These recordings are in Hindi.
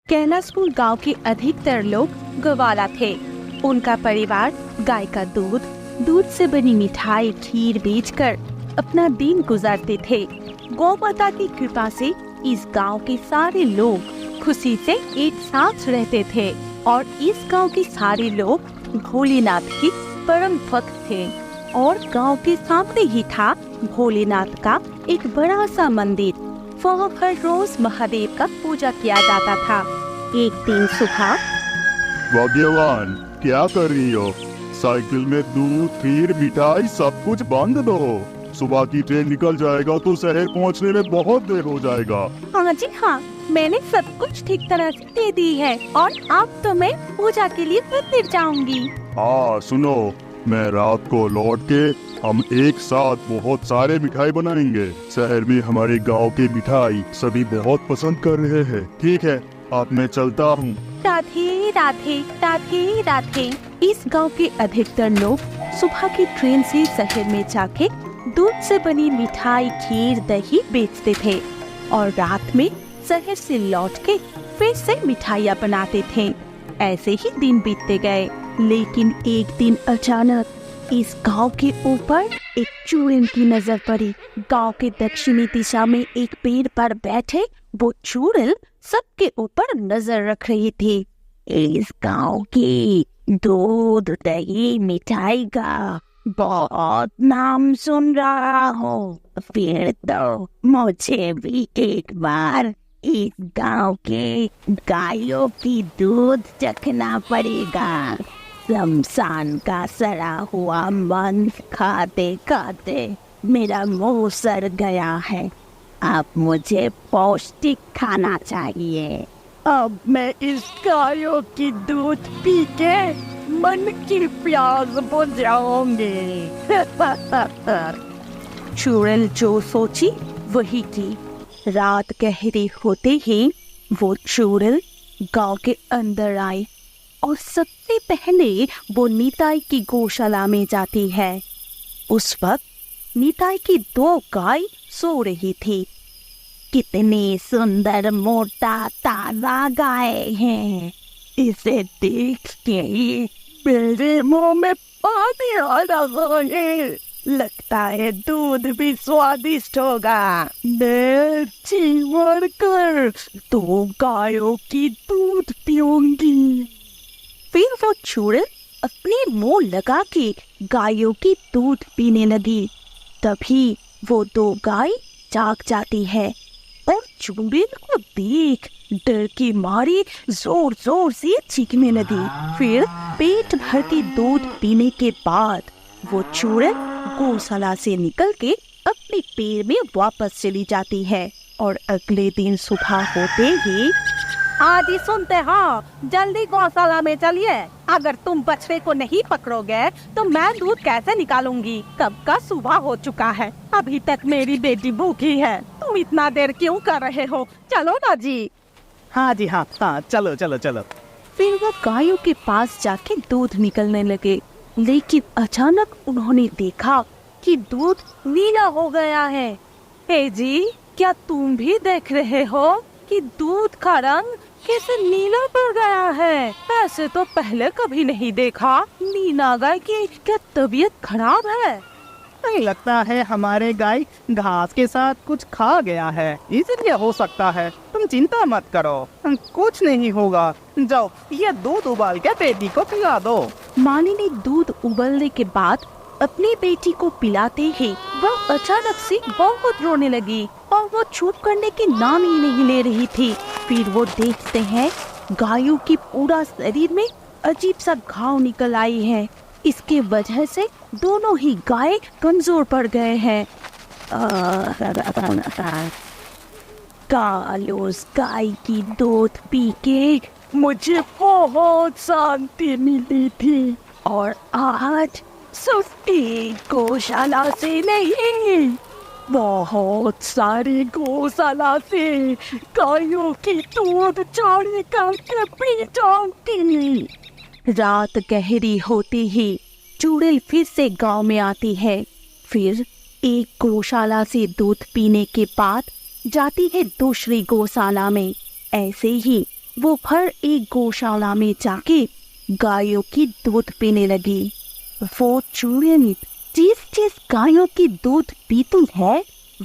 कैलाशपुर गांव के अधिकतर लोग गवाला थे। उनका परिवार गाय का दूध से बनी मिठाई खीर बेचकर अपना दिन गुजारते थे। गौ माता की कृपा से इस गांव के सारे लोग खुशी से एक साथ रहते थे और इस गांव के सारे लोग भोलेनाथ के परम भक्त थे। और गांव के सामने ही था भोलेनाथ का एक बड़ा सा मंदिर। वहाँ हर रोज महादेव का पूजा किया जाता था। एक दिन सुबह, भाग्यवान, क्या कर रही हो? साइकिल में दूध खीर मिठाई सब कुछ बांध दो। सुबह की ट्रेन निकल जाएगा तो शहर पहुंचने में बहुत देर हो जाएगा। हाँ जी हाँ, मैंने सब कुछ ठीक तरह से दे दी है और अब तो मैं पूजा के लिए मंदिर जाऊंगी। हाँ सुनो, मैं रात को लौट के हम एक साथ बहुत सारे मिठाई बनाएंगे। शहर में हमारे गांव के मिठाई सभी बहुत पसंद कर रहे हैं। ठीक है, अब मैं चलता हूँ। राधे राधे राधे राधे। इस गांव के अधिकतर लोग सुबह की ट्रेन से शहर में जाके दूध से बनी मिठाई खीर दही बेचते थे और रात में शहर से लौट के फिर से मिठाइयाँ बनाते थे। ऐसे ही दिन बीतते गए, लेकिन एक दिन अचानक इस गांव के ऊपर एक चुड़ैल की नजर पड़ी। गांव के दक्षिणी दिशा में एक पेड़ पर बैठे वो चुड़ैल सबके ऊपर नजर रख रही थी। इस गांव की दूध दही मिठाई का बहुत नाम सुन रहा हूँ, फिर तो मुझे भी एक बार इस गांव के गायों की दूध चखना पड़ेगा। शमशान का सड़ा हुआ मन खाते खाते मेरा मुंह सड़ गया है। अब मुझे पौष्टिक खाना चाहिए। अब मैं इस गायों की दूध पी के मन की प्यास बुझाऊंगी। चुड़ैल जो सोची वही की। रात गहरी होते ही वो चुड़ैल गांव के अंदर आई और सबसे पहले वो निताई की गौशाला में जाती है। उस वक्त निताई की 2 गाय सो रही थी। कितनी सुंदर मोटा ताजा गाय है, इसे देख के ही मेरे मुंह में पानी आ रहा है। लगता है दूध भी स्वादिष्ट होगा। मैं चिमड़ कर 2 गायों की दूध पीऊंगी। फिर वो चुड़ैल अपने मुंह लगा के गायों की दूध पीने लगी। तभी वो 2 गाय जाग जाती है और चुड़ैल को देख डर की मारी जोर जोर से चीखने लगी। फिर पेट भर के दूध पीने के बाद वो चुड़ैल गौशाला से निकल के अपने पेड़ में वापस चली जाती है। और अगले दिन सुबह होते ही, आज ही सुनते हो, जल्दी गौशाला में चलिए। अगर तुम बछड़े को नहीं पकड़ोगे तो मैं दूध कैसे निकालूंगी? कब का सुबह हो चुका है, अभी तक मेरी बेटी भूखी है। तुम इतना देर क्यों कर रहे हो? चलो ना जी। हाँ जी हाँ, चलो चलो चलो। फिर वो गायों के पास जाके दूध निकलने लगे, लेकिन अचानक उन्होंने देखा कि दूध नीला हो गया है। हे जी, क्या तुम भी देख रहे हो कि दूध का रंग कैसे नीला पड़ गया है? ऐसे तो पहले कभी नहीं देखा। नीना गाय की क्या तबीयत खराब है? नहीं, लगता है हमारे गाय घास के साथ कुछ खा गया है, इसलिए हो सकता है। तुम चिंता मत करो, कुछ नहीं होगा। जाओ, ये दूध उबाल के बेटी को पिला दो। माली ने दूध उबलने के बाद अपनी बेटी को पिलाते ही वह अचानक से बहुत रोने लगी और वो चुप करने के नाम ही नहीं ले रही थी। फिर वो देखते हैं गायों की पूरा शरीर में अजीब सा घाव निकल आई है। इसके वजह से दोनों ही गाय कमजोर पड़ गए हैं। कल उस गाय की दूध पी के मुझे बहुत शांति मिली थी और आज सिर्फ एक गौशाला से नहीं, बहुत सारी गौशाला से गायों की दूध चोरी करके पी जाऊंगी। रात गहरी होती ही चुड़ैल फिर से गांव में आती है। फिर एक गौशाला से दूध पीने के बाद जाती है दूसरी गौशाला में। ऐसे ही वो फिर एक गौशाला में जाके गायों की दूध पीने लगी। वो चूड़न जिस गायों की दूध पीती है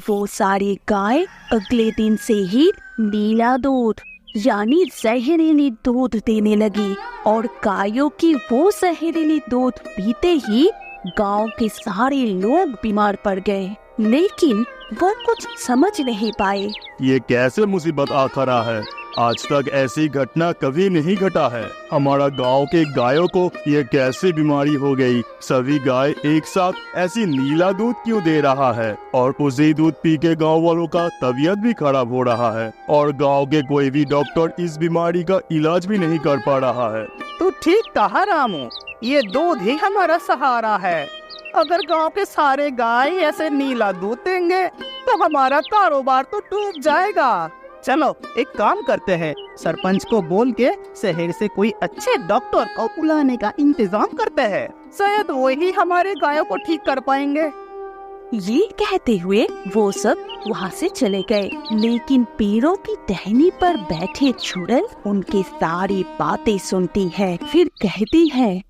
वो सारी गाय अगले दिन से ही नीला दूध यानी जहरीली दूध देने लगी और गायों की वो जहरीली दूध पीते ही गांव के सारे लोग बीमार पड़ गए, लेकिन वो कुछ समझ नहीं पाए। ये कैसे मुसीबत आ खड़ा है? आज तक ऐसी घटना कभी नहीं घटा है। हमारा गांव के गायों को ये कैसे बीमारी हो गई? सभी गाय एक साथ ऐसी नीला दूध क्यों दे रहा है? और उसी दूध पी के गाँव वालों का तबीयत भी खराब हो रहा है और गांव के कोई भी डॉक्टर इस बीमारी का इलाज भी नहीं कर पा रहा है। तू ठीक कहा रामू, ये दूध ही हमारा सहारा है। अगर गांव के सारे गाय ऐसे नीला दूध देंगे तो हमारा कारोबार तो डूब जाएगा। चलो एक काम करते हैं, सरपंच को बोल के शहर से कोई अच्छे डॉक्टर को बुलाने का इंतजाम करते हैं। शायद वही हमारे गायों को ठीक कर पाएंगे। ये कहते हुए वो सब वहाँ से चले गए, लेकिन पेड़ों की टहनी पर बैठे चुड़ैल उनकी सारी बातें सुनती है। फिर कहती है,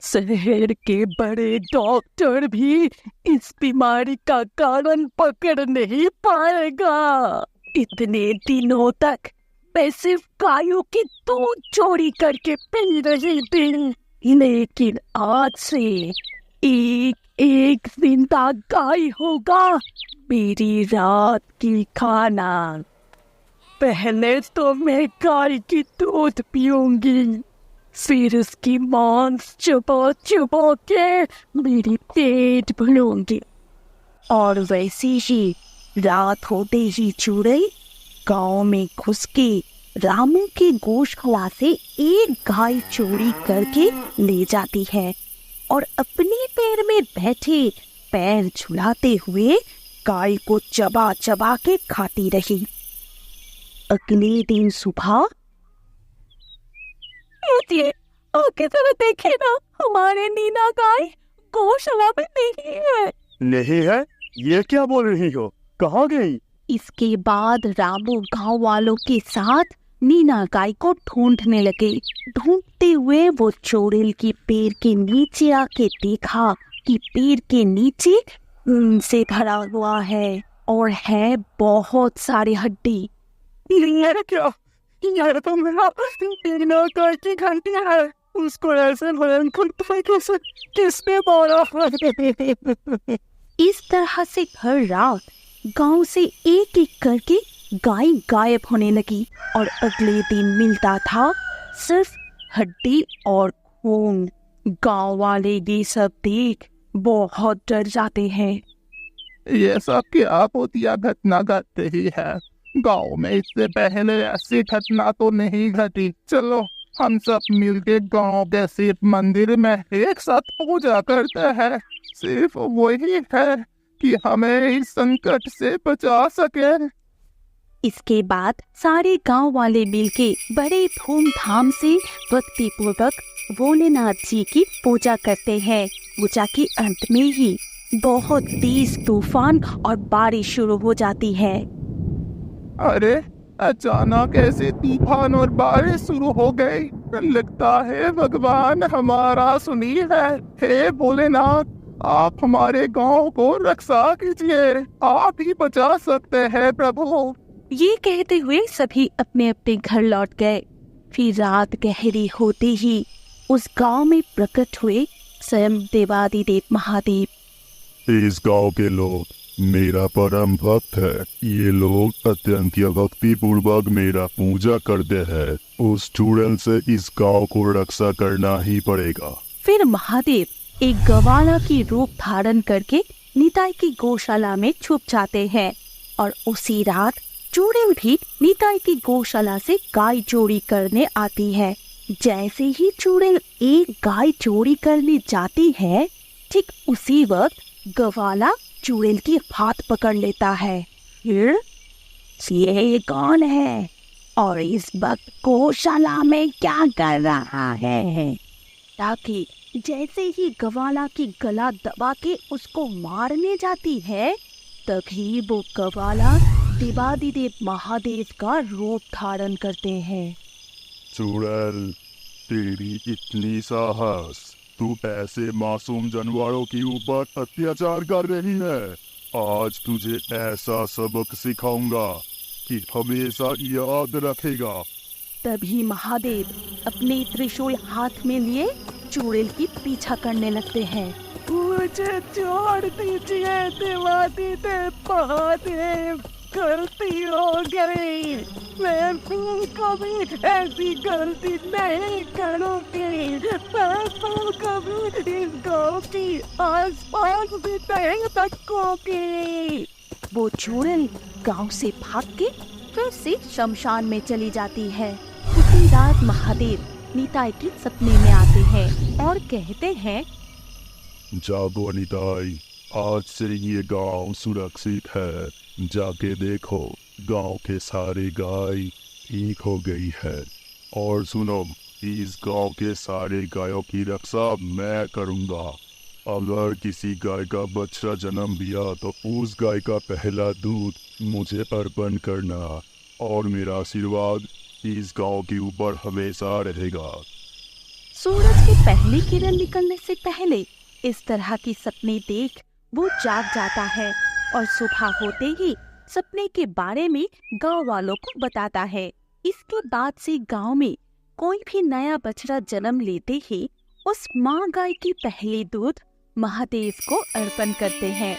शहर के बड़े डॉक्टर भी इस बीमारी का कारण पकड़ नहीं पाएगा। इतने दिनों तक मैं सिर्फ गायों की दूध चोरी करके पी रही थी, लेकिन आज से एक जिंदा गाय होगा मेरी रात की खाना। पहले तो मैं गाय की दूध पीऊंगी, फिर उसकी मांस चबा चबा के मेरी पेट भरूंगी। और वैसे ही रात होते ही चुड़ैल गांव में घुस के रामू की गौशाला से एक गाय चोरी करके ले जाती है और अपने पैर में बैठे पैर झुलाते हुए गाय को चबा चबा के खाती रही। अगले दिन सुबह आगे जरा देखे ना, हमारे नीना गाय गौशाला में नहीं है। नहीं है? ये क्या बोल रही हो? कहाँ गई? इसके बाद रामू गांव वालों के साथ नीना गाय को ढूंढने लगे। ढूंढते हुए वो चुड़ैल की पेड़ के नीचे आके देखा कि पेड़ के नीचे खून से भरा हुआ है और है बहुत सारी हड्डी। ये क्या? ये तो मेरा नीना गाय की घंटी है। उसको ऐसे भयंकर तरीके से किसने मारा? इस तरह से हर रात गांव से एक एक करके गाय गायब होने लगी और अगले दिन मिलता था सिर्फ हड्डी और खून। गांव वाले ये सब देख बहुत डर जाते हैं। ये सब क्या होतिया घटना घट रही है? गांव में इससे पहले ऐसी घटना तो नहीं घटी। चलो हम सब मिलके गांव के शिव मंदिर में एक साथ पूजा करते हैं। सिर्फ वही है कि हमें इस संकट से बचा सके। इसके बाद सारे गांव वाले मिलके बड़े धूमधाम से भक्ति पूर्वक भोलेनाथ जी की पूजा करते हैं। पूजा के अंत में ही बहुत तेज तूफान और बारिश शुरू हो जाती है। अरे अचानक ऐसे तूफान और बारिश शुरू हो गई। लगता है भगवान हमारा सुनी है। हे भोलेनाथ, आप हमारे गांव को रक्षा कीजिए। आप ही बचा सकते हैं प्रभु। ये कहते हुए सभी अपने अपने घर लौट गए। फिर रात गहरी होते ही उस गांव में प्रकट हुए स्वयं देवादिदेव महादेव। इस गांव के लोग मेरा परम भक्त है। ये लोग अत्यंत भक्ति पूर्वक मेरा पूजा करते हैं। उस चुड़ैल से इस गांव को रक्षा करना ही पड़ेगा। फिर महादेव एक गवाला की रूप धारण करके निताई की गौशाला में छुप जाते हैं और उसी रात चुड़ैल भी निताई की गौशाला से गाय चोरी करने आती है। जैसे ही चुड़ैल एक गाय चोरी करने जाती है, ठीक उसी वक्त गवाला चुड़ैल की हाथ पकड़ लेता है। फिर ये कौन है और इस वक्त गौशाला में क्या कर रहा है? ताकि जैसे ही गवाला की गला दबा के उसको मारने जाती है, तभी वो गवाला देवादिदेव महादेव का रूप धारण करते हैं। चुड़ैल, तेरी इतनी साहस, तू ऐसे मासूम जानवरों के ऊपर अत्याचार कर रही है। आज तुझे ऐसा सबक सिखाऊंगा कि हमेशा याद रखेगा। तभी महादेव अपने त्रिशूल हाथ में लिए चुड़ैल की पीछा करने लगते हैं। मुझे छोड़ दीजिए देवादिदेव महादेव, गलती हो गई, मैं फिर कभी ऐसी गलती नहीं करूंगी, मैं फिर कभी इस गांव की आसपास भी नहीं तकूंगी। वो चुड़ैल गांव से भाग के फिर से शमशान में चली जाती है। उसी रात महादेव निताई के सपने में आते हैं और कहते हैं, जागो निताई, आज से ये गांव सुरक्षित है। जाके देखो, गांव के सारे गाय ठीक हो गई है। और सुनो, इस गांव के सारे गायों की रक्षा मैं करूंगा। अगर किसी गाय का बच्चा जन्म लिया तो उस गाय का पहला दूध मुझे अर्पण करना, और मेरा आशीर्वाद इस गांव के ऊपर हमेशा रहेगा। सूरज की पहली किरण निकलने से पहले इस तरह की सपने देख वो जाग जाता है और सुबह होते ही सपने के बारे में गांव वालों को बताता है। इसके बाद से गांव में कोई भी नया बछड़ा जन्म लेते ही उस माँ गाय की पहली दूध महादेव को अर्पण करते हैं।